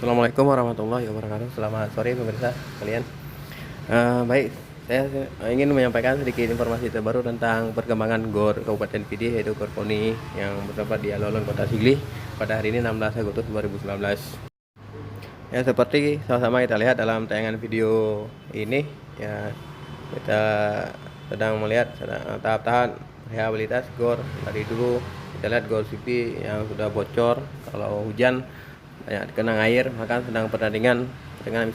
Assalamualaikum warahmatullahi wabarakatuh. Selamat sore pemirsa kalian. Baik, saya ingin menyampaikan sedikit informasi terbaru tentang perkembangan GOR Kabupaten Pidi, yaitu GOR Koni yang terdapat di Alolon Kota Sigli pada hari ini 16 Agustus 2019. Ya, seperti sama-sama kita lihat dalam tayangan video ini, ya kita sedang melihat tahap-tahap rehabilitas GOR. Dari dulu kita lihat GOR Sipi yang sudah bocor, kalau hujan banyak kenang air, maka sedang pertandingan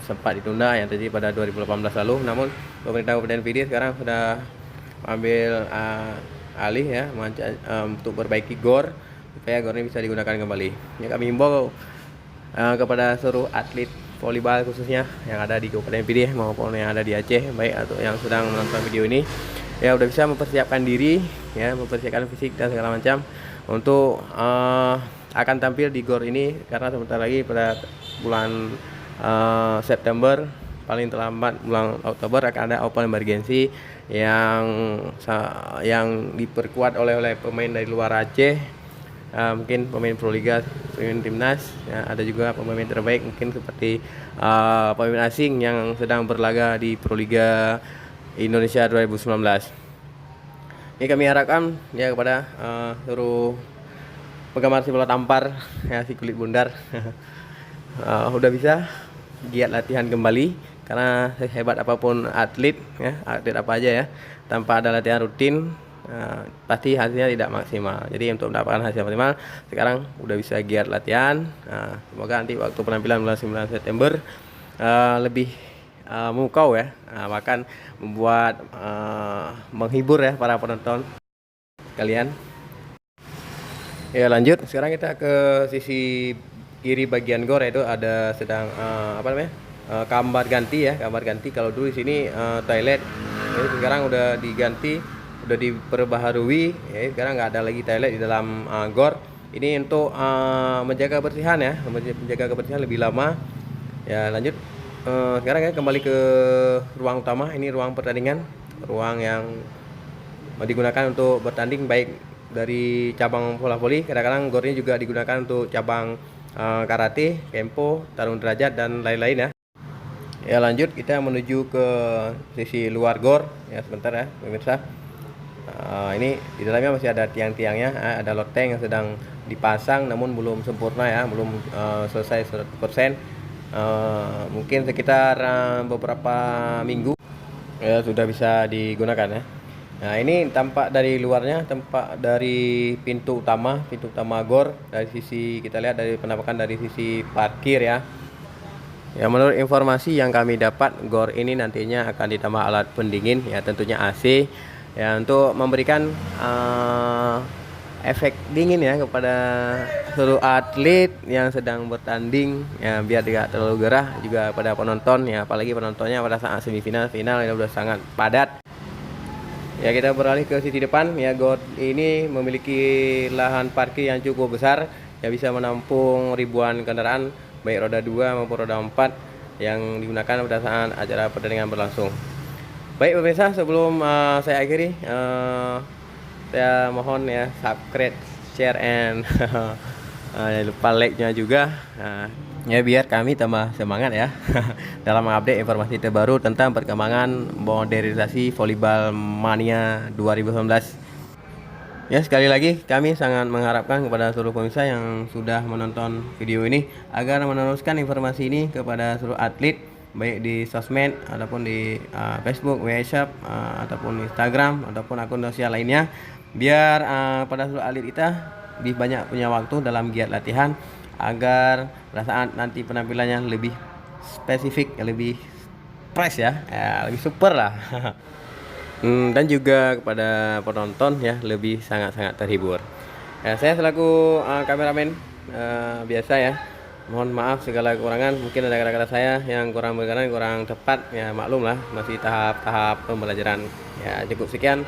sempat ditunda yang terjadi pada 2018 lalu. Namun pemerintah Kabupaten Pidi sekarang sudah ambil alih ya untuk perbaiki GOR supaya GOR ini bisa digunakan kembali. Ya, kami himbau kepada seluruh atlet volleyball khususnya yang ada di Kabupaten Pidi maupun yang ada di Aceh, baik atau yang sedang menonton video ini, ya udah bisa mempersiapkan diri, ya mempersiapkan fisik dan segala macam untuk akan tampil di GOR ini, karena sebentar lagi pada bulan September, paling terlambat bulan Oktober akan ada Open Emergency yang diperkuat oleh pemain dari luar Aceh, mungkin pemain Proliga, pemain timnas, ya, ada juga pemain terbaik mungkin seperti pemain asing yang sedang berlaga di Proliga Indonesia 2019. Ini kami harapkan ya kepada seluruh penggemar si bola tampar, ya si kulit bundar, udah bisa giat latihan kembali, karena hebat apapun atlet, ya atlet apa aja ya, tanpa ada latihan rutin pasti hasilnya tidak maksimal. Jadi untuk mendapatkan hasil maksimal sekarang udah bisa giat latihan. Semoga nanti waktu penampilan bulan 9 September lebih memukau ya, bahkan membuat menghibur ya para penonton kalian. Ya, lanjut sekarang kita ke sisi kiri bagian GOR, yaitu ada sedang kamar ganti ya, kamar ganti. Kalau dulu di sini toilet, ya, sekarang udah diganti, udah diperbaharui, ya sekarang nggak ada lagi toilet di dalam GOR. Ini untuk menjaga kebersihan ya, menjaga kebersihan lebih lama. Ya, lanjut sekarang ya kembali ke ruang utama. Ini ruang pertandingan, ruang yang digunakan untuk bertanding baik dari cabang bola voli. Kadang-kadang GOR ini juga digunakan untuk cabang karate, kempo, tarung derajat dan lain-lain ya. Ya, lanjut kita menuju ke sisi luar GOR ya, sebentar ya pemirsa. Ini di dalamnya masih ada tiang-tiangnya, ada loteng yang sedang dipasang namun belum sempurna ya, belum selesai 100%. Mungkin sekitar beberapa minggu ya sudah bisa digunakan ya. Nah, ini tampak dari luarnya, tampak dari pintu utama GOR. Dari sisi kita lihat dari penampakan dari sisi parkir ya. Ya, menurut informasi yang kami dapat, GOR ini nantinya akan ditambah alat pendingin ya, tentunya AC ya, untuk memberikan efek dingin ya kepada seluruh atlet yang sedang bertanding ya, biar tidak terlalu gerah, juga pada penonton ya, apalagi penontonnya pada saat semifinal, final ya udah sangat padat. Ya, kita beralih ke sisi depan ya. GOR ini memiliki lahan parkir yang cukup besar, yang bisa menampung ribuan kendaraan baik roda 2 maupun roda 4 yang digunakan pada saat acara pertandingan berlangsung. Baik pemirsa, sebelum saya akhiri, saya mohon ya subscribe, share, and jangan lupa like-nya juga. Ya, biar kami tambah semangat ya dalam mengupdate informasi terbaru tentang perkembangan modernisasi volleyball mania 2019. Ya, sekali lagi kami sangat mengharapkan kepada seluruh pemirsa yang sudah menonton video ini agar meneruskan informasi ini kepada seluruh atlet, baik di sosmed ataupun di Facebook, WhatsApp, ataupun Instagram ataupun akun sosial lainnya, biar pada seluruh atlet kita lebih banyak punya waktu dalam giat latihan, agar pada saat nanti penampilannya lebih spesifik, lebih fresh ya, lebih super lah. Dan juga kepada penonton ya lebih sangat-sangat terhibur. Ya, saya selaku kameramen biasa ya, mohon maaf segala kekurangan. Mungkin ada kata-kata saya yang kurang berkenan, kurang tepat ya, maklum lah, masih tahap-tahap pembelajaran. Ya, cukup sekian.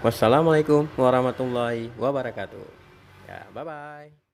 Wassalamualaikum warahmatullahi wabarakatuh. Ya, bye bye.